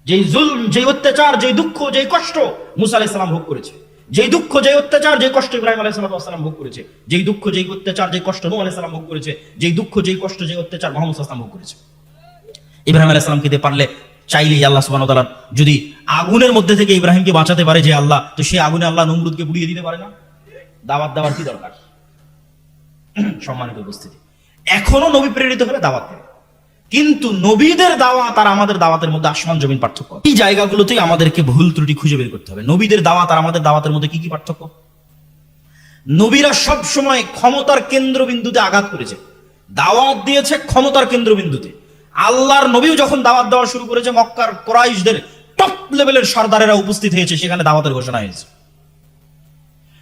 যেই জুলম, যেই অত্যাচার, যেই দুঃখ, যেই কষ্ট মুসা আলাইহিস সালাম ভোগ করেছে, যেই দুঃখ, যেই অত্যাচার, যেই কষ্ট ইব্রাহিম আলাইহিস সালাম ভোগ করেছে, যেই দুঃখ, যেই অত্যাচার, যেই কষ্ট নূহ আলাইহিস সালাম ভোগ করেছে, যেই দুঃখ, যেই কষ্ট, যেই অত্যাচার মুহাম্মদ সাল্লাল্লাহু আলাইহি ওয়াসাল্লাম ভোগ করেছে। ইব্রাহিম আলাইহিস সালামকে দিয়ে পারলে, চাইলেই আল্লাহ সুবহানাহু ওয়া তাআলা যদি আগুনের মধ্যে থেকে ইব্রাহিমকে বাঁচাতে পারে যে আল্লাহ, তো সেই আগুনে আল্লাহ নমরুদকে পুড়িয়ে দিতে পারে না? দাওয়াত দেওয়ার কি দরকার? সম্মানিত উপস্থিতি, এখনো নবী প্রেরিত হলে দাওয়াত দেবে, কিন্তু নবীদের দাওয়াত আর আমাদের দাওয়াতের মধ্যে আসমান জমিন পার্থক্য। এই জায়গাগুলোতেই আমাদেরকে ভুল ত্রুটি খুঁজে বের করতে হবে। নবীদের দাওয়াত আর আমাদের দাওয়াতের মধ্যে কি কি পার্থক্য? নবীরা সব সময় ক্ষমতার কেন্দ্রবিন্দুতে আঘাত করেছে, দাওয়াত দিয়েছে ক্ষমতার কেন্দ্রবিন্দুতে। আল্লাহর নবীও যখন দাওয়াত দেওয়া শুরু করেছে, মক্কার কুরাইশদের টপ লেভেলের সরদারেরা উপস্থিত হয়েছে, সেখানে দাওয়াতের ঘোষণা হয়েছে।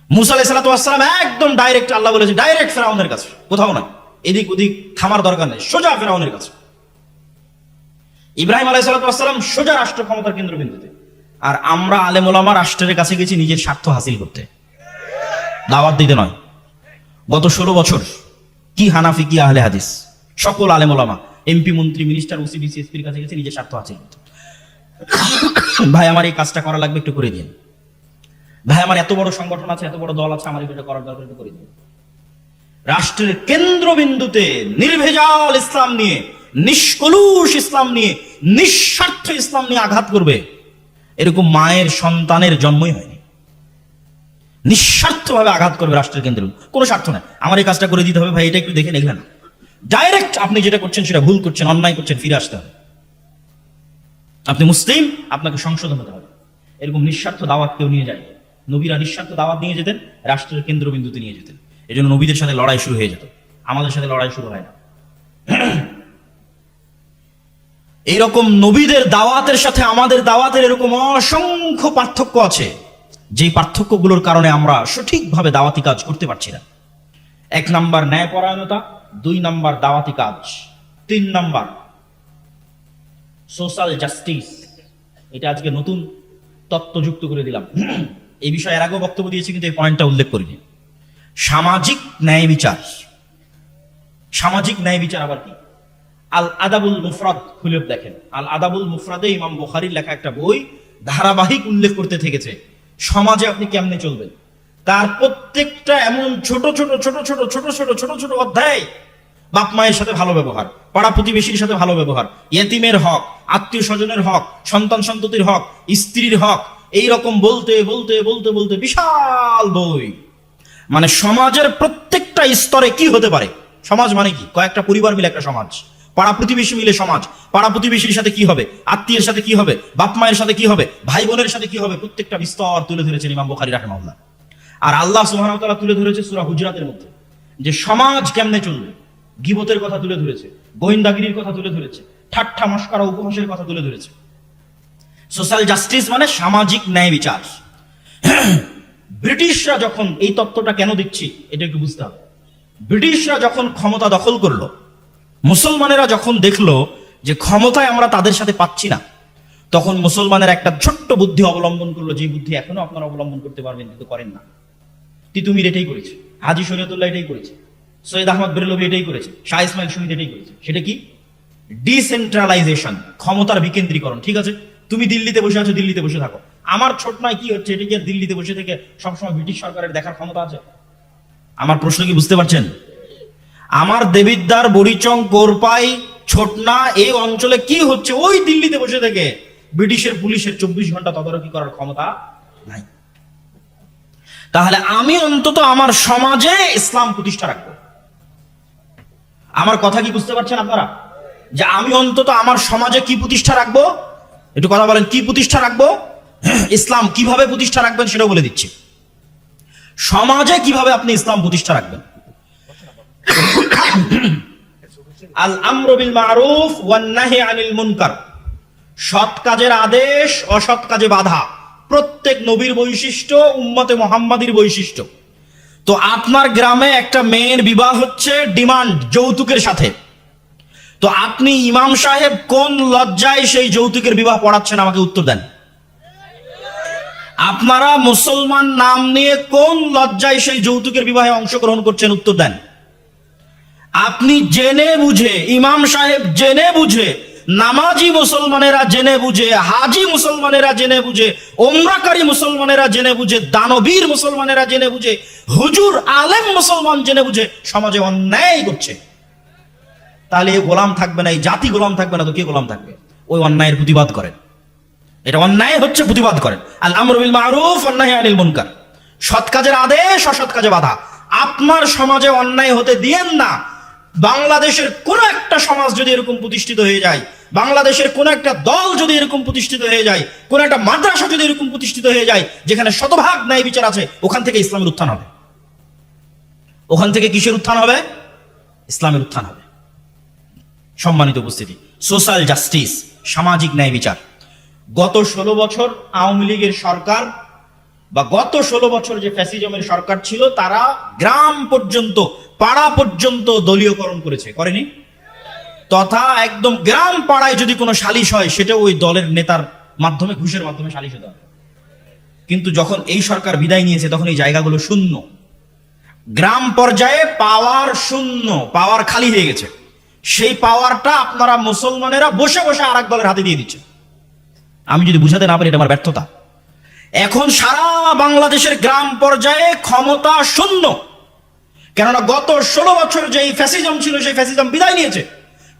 মুসা আলাইহিস সালাতু ওয়াস সালাম একদম ডাইরেক্ট, আল্লাহ বলেছে ডাইরেক্ট ফেরাউনের কাছে, কোথাও না, এদিক ওদিক থামার দরকার নেই, সোজা ফেরাউনের কাছে। ইব্রাহিম আলাইহিস সালাতু ওয়াস সালাম সোজা রাষ্ট্র ক্ষমতার কেন্দ্রবিন্দুতে। আর আমরা আলেম ওলামা রাষ্ট্রের কাছে গেছি নিজের স্বার্থ হাসিল করতে, দাওয়াত দিতে নয়। গত 16 বছর কি হানাফি কি আহলে হাদিস সকল আলেম ওলামা, এমপি, মন্ত্রী, মিনিস্টার, ওসি, ডিসি, এসপির কাছে গেছে নিজের স্বার্থ হাসিল করতে। ভাই আমার এই কাজটা করা লাগবে, একটু করে দিন। ভাই আমার এত বড় সংগঠন আছে, এত বড় দল আছে, আমার এটা করার দরকার, একটু করে দিন। রাষ্ট্রের কেন্দ্রবিন্দুতে নির্ভেজাল ইসলাম নিয়ে, নিষ্কলুষ ইসলাম নিয়ে, নিঃস্বার্থ ইসলাম নিয়ে আঘাত করবে, এরকম মায়ের সন্তানের জন্মই হয়নি। নিঃস্বার্থভাবে আঘাত করবে রাষ্ট্রের কেন্দ্র, কোনো স্বার্থ নাই, আমার এই কাজটা করে দিতে হবে ভাই, এটা একটু দেখে নেগলেন না, ডাইরেক্ট আপনি যেটা করছেন সেটা ভুল করছেন, অন্যায় করছেন, ফিরে আসতে হবে। আপনি মুসলিম, আপনাকে সংশোধন হতে হবে। এরকম নিঃস্বার্থ দাওয়াত কেউ নিয়ে যায়। নবীরা নিঃস্বার্থ দাওয়াত নিয়ে যেতেন, রাষ্ট্রের কেন্দ্রবিন্দুতে নিয়ে যেতেন। এই জন্য নবীদের সাথে লড়াই শুরু হয়ে যেত, আমাদের সাথে লড়াই শুরু হয় না। এইরকম নবীদের দাওয়াতের সাথে আমাদের দাওয়াতের এরকম অসংখ্য পার্থক্য আছে, যেই পার্থক্যগুলোর কারণে আমরা সঠিকভাবে দাওয়াতি কাজ করতে পারছি না। 1 নাম্বার ন্যায়পরায়ণতা, 2 নাম্বার দাওয়াতি কাজ, 3 নাম্বার সোশ্যাল জাস্টিস। এটা আজকে নতুন তত্ত্ব যুক্ত করে দিলাম। এই বিষয়ে এর আগেও বক্তব্য দিয়েছি, কিন্তু এই পয়েন্টটা উল্লেখ করিনি। সামাজিক ন্যায় বিচার। সামাজিক ন্যায় বিচার আবার কি? আল আদাবুল মুফরাদ খুলে দেখেন। আল আদাবুল মুফরাদে ইমাম বুখারীর লেখা একটা বই, ধারাবাহিক উল্লেখ করতে থেকেছে সমাজে আপনি কেমনে চলবেন। তার প্রত্যেকটা এমন ছোট ছোট ছোট ছোট ছোট ছোট ছোট ছোট অধ্যায়। বাপ মায়ের সাথে ভালো ব্যবহার, পাড়া প্রতিবেশীর সাথে ভালো ব্যবহার, ইয়েতিমের হক, আত্মীয় স্বজনের হক, সন্তান সন্ততির হক, স্ত্রীর হক, এই রকম বলতে বলতে বলতে বলতে বিশাল বই। মানে সমাজের প্রত্যেকটা স্তরে কি হতে পারে, সমাজ মানে কি, কয়েকটা পরিবার মিলে একটা সমাজ, পাড়া প্রতিবেশী মিলে সমাজ, পাড়া প্রতিবেশীর সাথে কি হবে, আত্মীয়ের সাথে কি হবে, বাপ মায়ের সাথে কি হবে, ভাই বোনের সাথে কি হবে, প্রত্যেকটা বিস্তর তুলে ধরেছেন ইমাম বুখারী রাহিমাহুল্লাহ। আর আল্লাহ সুবহানাহু ওয়া তাআলা তুলে ধরেছে সূরা হুজরাতের মধ্যে, যে সমাজ কেমনে চলবে, গীবতের কথা তুলে ধরেছে, গোয়েন্দাগিরির কথা তুলে ধরেছে, ঠাট্টা মশকরা উপহাসের কথা তুলে ধরেছে। সোশ্যাল জাস্টিস মানে সামাজিক ন্যায় বিচার। ব্রিটিশরা যখন, এই তত্ত্বটা কেন দিচ্ছি এটা একটু বুঝতে হবে, ব্রিটিশরা যখন ক্ষমতা দখল করলো, মুসলমানেরা যখন দেখলো যে ক্ষমতায় আমরা তাদের সাথে পাচ্ছি না, তখন মুসলমানের একটা ছোট্ট বুদ্ধি অবলম্বন করলো, যে বুদ্ধি এখনো আপনারা অবলম্বন করতে পারবেন কিন্তু করেন না। তিতুমির এটাই করেছে, হাজী শরীয়তুল্লাহ এটাই করেছে, সৈয়দ আহমদ বেরলভী এটাই করেছে, শাহ ইসমাইল শহীদ এটাই করেছে। সেটা কি? ডিসেন্ট্রালাইজেশন, ক্ষমতার বিকেন্দ্রীকরণ। ঠিক আছে, তুমি দিল্লিতে বসে আছো, দিল্লিতে বসে থাকো, আমার ছোট নয় কি হচ্ছে, এটা কি আর দিল্লিতে বসে থেকে সবসময় ব্রিটিশ সরকারের দেখার ক্ষমতা আছে? আমার প্রশ্ন কি বুঝতে পারছেন? আমার দেবিদ্বার, বড়িচং, কোরপাই, ছোটনা এই অঞ্চলে কি হচ্ছে, ওই দিল্লিতে বসে থেকে ব্রিটিশের পুলিশের 24 ঘন্টা তদারকি করার ক্ষমতা নাই। তাহলে আমি অন্তত আমার সমাজে ইসলাম প্রতিষ্ঠা রাখবো। আমার কথা কি বুঝতে পারছেন আপনারা? যে আমি অন্তত আমার সমাজে কি প্রতিষ্ঠা রাখবো, একটু কথা বলেন, কি প্রতিষ্ঠা রাখবো? ইসলাম কিভাবে প্রতিষ্ঠা রাখবেন সেটাও বলে দিচ্ছি। সমাজে কিভাবে আপনি ইসলাম প্রতিষ্ঠা রাখবেন? আল আমরু বিল মারুফ ওয়ান নাহি আনিল মুনকার, সৎ কাজের আদেশ, অসৎ কাজে বাধা, প্রত্যেক নবীর বৈশিষ্ট্য, উম্মতে মুহাম্মাদির বৈশিষ্ট্য। তো আপনার গ্রামে একটা মেয়ের বিবাহ হচ্ছে ডিমান্ড, যৌতুকের সাথে, তো আপনি ইমাম সাহেব কোন লজ্জায় সেই যৌতুকের বিবাহ পড়াচ্ছেন, আমাকে উত্তর দেন। আপনারা মুসলমান নাম নিয়ে কোন লজ্জায় সেই যৌতুকের বিবাহে অংশগ্রহণ করছেন, উত্তর দেন। আপনি জেনে বুঝে, ইমাম সাহেব জেনে বুঝে, নামাজি মুসলমানেরা জেনে বুঝে, হাজি মুসলমানেরা জেনে বুঝে, ওমরাকারী মুসলমানেরা জেনে বুঝে, দানবীর মুসলমানেরা জেনে বুঝে, হুজুর আলেম মুসলমান জেনে বুঝে সমাজে অন্যায় করছে, তাহলে এই গোলাম থাকবে না, এই জাতি গোলাম থাকবে না, তো কে গোলাম থাকবে? ওই অন্যায়ের প্রতিবাদ করেন, এটা অন্যায় হচ্ছে প্রতিবাদ করেন। আল আমরু বিল মারুফ ওয়ান নাহি আনিল মুনকার, সৎ কাজের আদেশ, অসৎ কাজে বাধা। আপনার সমাজে অন্যায় হতে দিয়েন না। বাংলাদেশের কোন একটা সমাজ যদি এরকম প্রতিষ্ঠিত হয়ে যায়, বাংলাদেশের কোন একটা দল যদি এরকম প্রতিষ্ঠিত হয়ে যায়, কোন একটা মাদ্রাসা যদি এরকম প্রতিষ্ঠিত হয়ে যায় যেখানে শতভাগ ন্যায় বিচার আছে, ওখান থেকে ইসলামের উত্থান হবে। ওখান থেকে কিসের উত্থান হবে? ইসলামের উত্থান হবে। সম্মানিত উপস্থিতি, সোশ্যাল জাস্টিস, সামাজিক ন্যায় বিচার। গত 16 বছর আওয়ামী লীগের সরকার, বা গত 16 বছর যে ফ্যাসিজমের সরকার ছিল, তারা গ্রাম পর্যন্ত, পাড়া পর্যন্ত দলীয়করণ করেছে, করেনি? তথা একদম গ্রাম পাড়ায় যদি কোনো সালিশ হয়, সেটা ওই দলের নেতার মাধ্যমে, ঘুষের মাধ্যমে সালিশ হতে হবে। কিন্তু যখন এই সরকার বিদায় নিয়েছে, তখন এই জায়গাগুলো শূন্য, গ্রাম পর্যায়ে পাওয়ার শূন্য, পাওয়ার খালি হয়ে গেছে। সেই পাওয়ারটা আপনারা মুসলমানেরা বসে বসে আর এক দলের হাতে দিয়ে দিচ্ছে। আমি যদি বুঝাতে না পারি, এটা আমার ব্যর্থতা। এখন সারা বাংলাদেশের গ্রাম পর্যায়ে ক্ষমতা শূন্য, কেননা গত 16 বছর যে ফ্যাসিজম ছিল, সেই ফ্যাসিজম বিদায় নিয়েছে।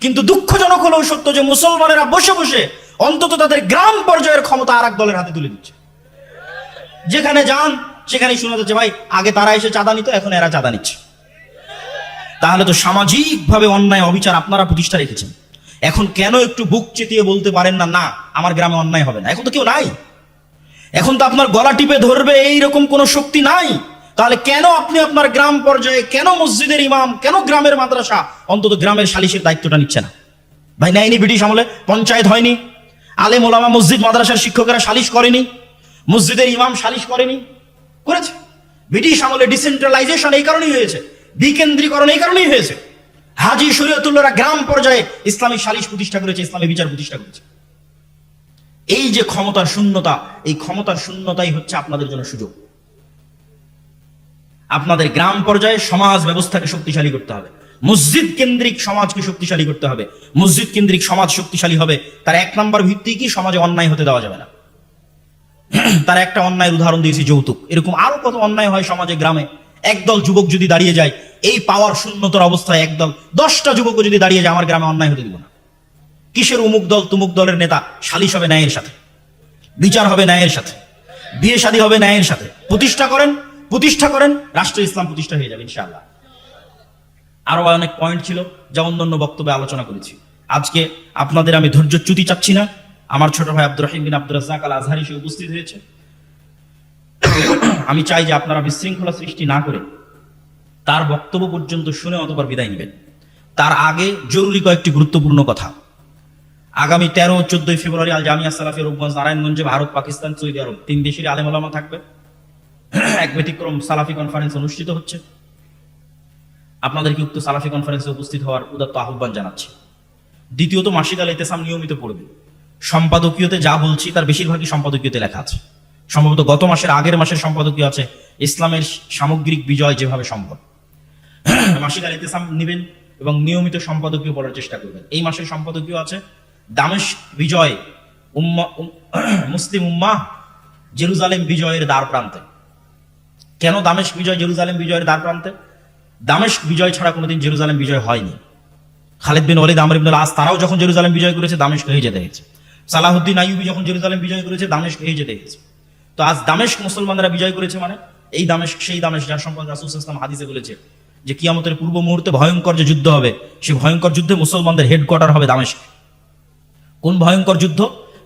কিন্তু দুঃখজনক হলেও সত্য যে মুসলমানেরা বসে বসে অন্তত তাদের গ্রাম পর্যায়ের ক্ষমতা আর এক দলের হাতে তুলে দিচ্ছে। যেখানে যান সেখানেই শোনা যাচ্ছে, ভাই আগে তারা এসে চাঁদা নিত, এখন এরা চাঁদা নিচ্ছে। তাহলে তো সামাজিকভাবে অন্যায়, অবিচার আপনারা প্রতিষ্ঠা রেখেছেন। এখন কেন একটু বুক চেতিয়ে বলতে পারেন না, না আমার গ্রামে অন্যায় হবে না? এখন তো কেউ নাই, এখন তো আপনার গলা টিপে ধরবে এইরকম কোনো শক্তি নাই। তাহলে কেন আপনি আপনার গ্রাম পর্যায়ে, কেন মসজিদের ইমাম, কেন গ্রামের মাদ্রাসা অন্তত গ্রামের সালিশের দায়িত্বটা নিচ্ছে না? ভাই নেয়নি? ব্রিটিশ আমলে পঞ্চায়েত হয়নি, আলেম ওলামা মসজিদ মাদ্রাসার শিক্ষকেরা সালিশ করেনি, মসজিদের ইমাম সালিশ করেনি? করেছে। ব্রিটিশ আমলে ডিসেন্ট্রালাইজেশন এই কারণেই হয়েছে, বিকেন্দ্রীকরণ এই কারণেই হয়েছে। হাজী শরীয়তুল্লাহরা গ্রাম পর্যায়ে ইসলামী সালিশ প্রতিষ্ঠা করেছে, ইসলামী বিচার প্রতিষ্ঠা করেছে। এই যে ক্ষমতার শূন্যতা, এই ক্ষমতার শূন্যতাই হচ্ছে আপনাদের জন্য সুযোগ। আপনাদের গ্রাম পর্যায়ে সমাজ ব্যবস্থাকে শক্তিশালী করতে হবে, মসজিদ কেন্দ্রিক সমাজকে শক্তিশালী করতে হবে। মসজিদ কেন্দ্রিক সমাজ শক্তিশালী হবে, তার 1 নম্বর ভিত্তি কি? সমাজে অন্যায় হতে দেওয়া যাবে না। তার একটা অন্যায়ের উদাহরণ দিয়েছি, যৌতুক। এরকম আরো কত অন্যায় হয় সমাজে, গ্রামে। একদল যুবক যদি দাঁড়িয়ে যায়, এই পাওয়ার শূন্যতার অবস্থায় একদল 10টা যুবক যদি দাঁড়িয়ে যায়, আমার গ্রামে অন্যায় হতে দিব না। কিসের অমুক দল তুমুক দলের নেতা? সালিশ হবে ন্যায়ের সাথে, বিচার হবে ন্যায়ের সাথে। বিয়ে শাদী হবে ন্যায়ের সাথে। প্রতিষ্ঠা করেন, রাষ্ট্র ইসলাম প্রতিষ্ঠা হয়ে যাবে ইনশাআল্লাহ। আরো অনেক পয়েন্ট ছিল যা অন্যান্য বক্তব্যে আলোচনা করেছি। আজকে আপনাদের আমি ধৈর্যচ্যুতি চাচ্ছি না। আমার ছোট ভাই আব্দুর রহিম বিন আব্দুর রাজ্জাক আল আজহারি সে উপস্থিত হয়েছে। আমি চাই যে আপনারা বিশৃঙ্খলা সৃষ্টি না করে তার বক্তব্য পর্যন্ত শুনে অতঃপর বিদায় নেবেন। তার আগে জরুরি কয়েকটি গুরুত্বপূর্ণ কথা। আগামী 13 ও 14 ফেব্রুয়ারি আল জামিয়া সালাফিয়া রূপগঞ্জ নারায়ণগঞ্জে ভারত, পাকিস্তান, সৌদি আরব 3 দেশের আলেম ওলামা থাকবে। এক ব্যতিক্রম সালাফি কনফারেন্স অনুষ্ঠিত হচ্ছে। আপনাদেরকে উক্ত সালাফি কনফারেন্সে উপস্থিত হওয়ার উদাত্ত আহ্বান জানাচ্ছি। দ্বিতীয়ত, মাসিক আল ইতিসাম নিয়মিত পড়বে। সম্পাদকীয়তে যা বলছি তার বেশিরভাগই সম্পাদকীয়তে লেখা আছে। সম্ভবত গত মাসের আগের মাসের সম্পাদকীয় আছে ইসলামের সামগ্রিক বিজয় যেভাবে সম্ভব। মাসিক আল ইতিসাম নেবেন এবং নিয়মিত সম্পাদকীয় পড়ার চেষ্টা করবেন। এই মাসের সম্পাদকীয় আছে দামেস্ক বিজয়, মুসলিম উম্মাহ জেরুজালেম বিজয়ের দ্বার প্রান্তে। কেন দামেস্ক বিজয় জেরুজালেম বিজয়ের দ্বার প্রান্তে? দামেস্ক বিজয় ছাড়া কোনোদিন জেরুজালেম বিজয় হয়নি। খালিদ বিন ওয়ালিদ, আমর ইবনে আল আস তারাও যখন জেরুজালেম বিজয় করেছে দামেস্ক হয়ে যেতে হয়েছে। সালাহুদ্দিন আইয়ুবী যখন জেরুজালেম বিজয় করেছে দামেস্ক হয়ে যেতে হয়েছে। তো আজ দামেস্ক মুসলমানরা বিজয় করেছে, মানে এই দামেস্ক সেই দামেস্ক যার সম্পর্কে রাসূল সাল্লাল্লাহু আলাইহি ওয়াসাল্লাম হাদিসে বলেছে যে কিয়ামতের পূর্ব মুহূর্তে ভয়ঙ্কর যে যুদ্ধ হবে, সেই ভয়ঙ্কর যুদ্ধে মুসলমানদের হেডকোয়ার্টার হবে দামেস্ক। কোন ভয়ঙ্কর যুদ্ধ?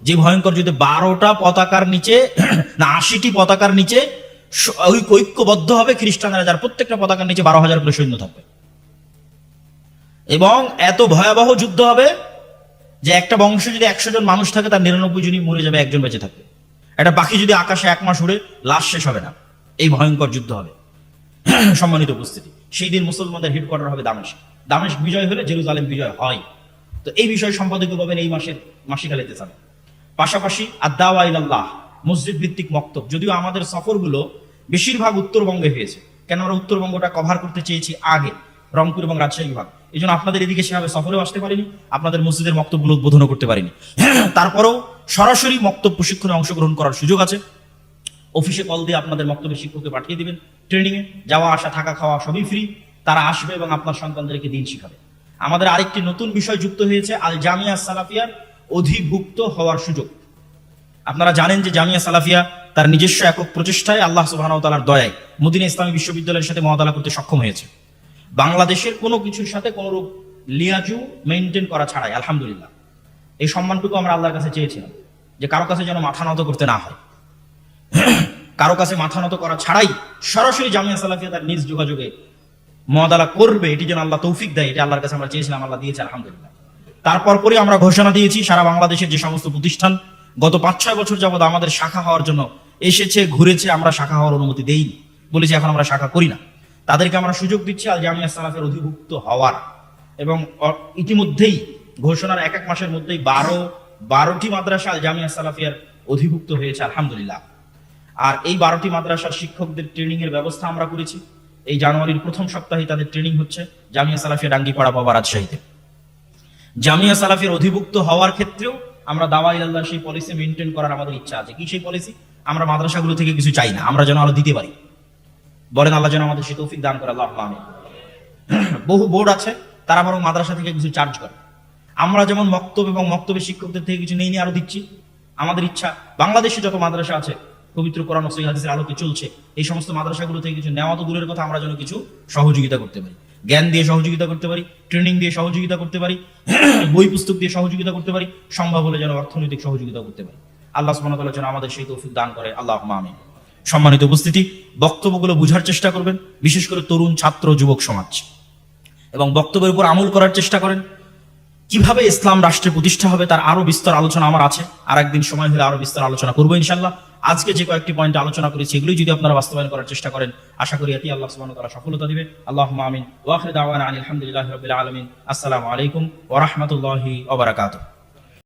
যে ভয়ঙ্কর যুদ্ধে 12টা পতাকার নিচে না 80টি পতাকার নিচে ঐক্যবদ্ধ হবে খ্রিস্টানরা, যার প্রত্যেকটা পতাকার নিচে 12,000 করে সৈন্য থাকবে। এবং এত ভয়াবহ যুদ্ধ হবে যে একটা বংশে যদি 100 জন মানুষ থাকে তার 99 জনই মরে যাবে, একজন বেঁচে থাকবে। একটা পাখি যদি আকাশে 1 মাস উড়ে লাশ শেষ হবে না। এই ভয়ঙ্কর যুদ্ধ হবে। সম্মানিত উপস্থিতি, সেই দিন মুসলমানদের হেডকোয়ার্টার হবে দামেস্ক। দামেস্ক বিজয় হলে জেরুজালেম বিজয় হয়। তো এই বিষয়ে সম্পাদকীয় পাবেন এই মাসের মাসিক আল ইতিসাম। পাশাপাশি আদ-দাওয়া ইলাল্লাহ মসজিদ ভিত্তিক মক্তব। যদিও আমাদের সফরগুলো বেশিরভাগ উত্তরবঙ্গে হয়েছে, কেন আমরা উত্তরবঙ্গটা কভার করতে চেয়েছি আগে, রংপুর এবং রাজশাহী বিভাগ। এই জন্য আপনাদের এদিকে সেভাবে সফরেও আসতে পারিনি, আপনাদের মসজিদের মক্তবগুলো উদ্বোধনও করতে পারিনি। তারপরেও সরাসরি মক্তব প্রশিক্ষণে অংশগ্রহণ করার সুযোগ আছে। অফিসে কল দিয়ে আপনাদের মক্তবের শিক্ষককে পাঠিয়ে দিবেন ট্রেনিং এ, যাওয়া আসা থাকা খাওয়া সবই ফ্রি। তারা আসবে এবং আপনার সন্তানদেরকে দিন শিখাবে। আমাদের আরেকটি নতুন বিষয় যুক্ত হয়েছে, আল জামিয়া সালাফিয়ার অধিভুক্ত হওয়ার সুযোগ। আপনারা জানেন যে জামিয়া সালাফিয়া তার নিজস্ব একক প্রচেষ্টায় আল্লাহ সুবহানাহু ওয়া তাআলার দয়ায় মদিনা ইসলামী বিশ্ববিদ্যালয়ের সাথে মুআদালা করতে সক্ষম হয়েছে। বাংলাদেশের কোনো কিছুর সাথে কোনো রূপ লিয়াজু মেইনটেইন করা ছাড়াই আলহামদুলিল্লাহ। এই সম্মানটুকু আমরা আল্লাহর কাছে চেয়েছিলাম যে কারো কাছে যেন মাথা নত করতে না হয়। কারো কাছে মাথা নত করা ছাড়াই সরাসরি জামিয়া সালাফিয়া তার নিজ যোগাযোগে মুআদালা করবে, এটি যেন আল্লাহ তৌফিক দেয়, এটা আল্লাহর কাছে আমরা চেয়েছিলাম, আল্লাহ দিয়েছে আলহামদুলিল্লাহ। তারপর পরে আমরা ঘোষণা দিয়েছি সারা বাংলাদেশের যে সমস্ত প্রতিষ্ঠান গত 5-6 বছর যাবত আমাদের শাখা হওয়ার জন্য এসেছে ঘুরেছে, আমরা শাখা হওয়ার অনুমতি দেইনি, বলেছি এখন আমরা শাখা করি না। তাদেরকে আমরা সুযোগ দিচ্ছি আল জামিয়া সালাফের অধিভুক্ত হওয়ার। এবং ইতিমধ্যেই ঘোষণার 1 মাসের মধ্যেই 12টি মাদ্রাসা আল জামিয়া সালাফিয়ার অধিভুক্ত হয়েছে আলহামদুলিল্লাহ। আর এই 12টি মাদ্রাসার শিক্ষকদের ট্রেনিং এর ব্যবস্থা আমরা করেছি। এই জানুয়ারির প্রথম সপ্তাহে তাদের ট্রেনিং হচ্ছে জামিয়া সালাফিয়া ডাঙ্গিপাড়া পাওয়া রাজশাহীতে। জামিয়া সালাফিয়ার অধিভুক্ত হওয়ার ক্ষেত্রেও আমরা দাওয়া ইলাল্লাহ সেই পলিসি মেনটেন করার আমাদের ইচ্ছা আছে। কি সেই পলিসি? আমরা মাদ্রাসাগুলো থেকে কিছু চাই না, আমরা যেন আরো দিতে পারি। বলেন আল্লাহ যেন আমাদের সেই তৌফিক দান করে, আল্লাহুম্মা আমিন। বহু বোর্ড আছে তারা বরং মাদ্রাসা থেকে কিছু চার্জ করে। আমরা যেমন মক্তব এবং মক্তবের শিক্ষকদের থেকে কিছু নেই, আরো দিচ্ছি। আমাদের ইচ্ছা বাংলাদেশে যত মাদ্রাসা আছে পবিত্র কোরআন ও সহিহ হাদিসের আলোকে চলছে, এই সমস্ত মাদ্রাসাগুলো থেকে কিছু নেওয়া তো দূরের কথা, আমরা যেন কিছু সহযোগিতা করতে পারি। জ্ঞান দিয়ে সহযোগিতা করতে পারি, ট্রেনিং দিয়ে সহযোগিতা করতে পারি, বই পুস্তক দিয়ে সহযোগিতা করতে পারি, সম্ভব হলে যেন অর্থনৈতিক সহযোগিতা করতে পারি। আল্লাহ সুবহানাহু ওয়া তাআলা যেন আমাদের সেই তৌফিক দান করে, আল্লাহুম্মা আমিন। সম্মানিত উপস্থিতি, বক্তব্যগুলো বুঝার চেষ্টা করবেন, বিশেষ করে তরুণ ছাত্র যুবক সমাজ, এবং বক্তব্যের উপর আমল করার চেষ্টা করেন। কিভাবে ইসলাম রাষ্ট্রের প্রতিষ্ঠা হবে তার আরো বিস্তর আলোচনা আমার আছে, আর একদিন সময় হলে আরো বিস্তর আলোচনা করবো ইনশাআল্লাহ। আজকে যে কয়েকটি পয়েন্ট আলোচনা করেছি এগুলোই যদি আপনারা বাস্তবায়ন করার চেষ্টা করেন, আশা করি এতে আল্লাহ সুবহানাহু ওয়া তাআলা সফলতা দিবে। আল্লাহুম্মা আমিন। ওয়া আখিরু দাওয়ানা আলহামদুলিল্লাহি রাব্বিল আলামিন। আসসালামু আলাইকুম ওয়া রাহমাতুল্লাহি ওয়া বারাকাতুহু।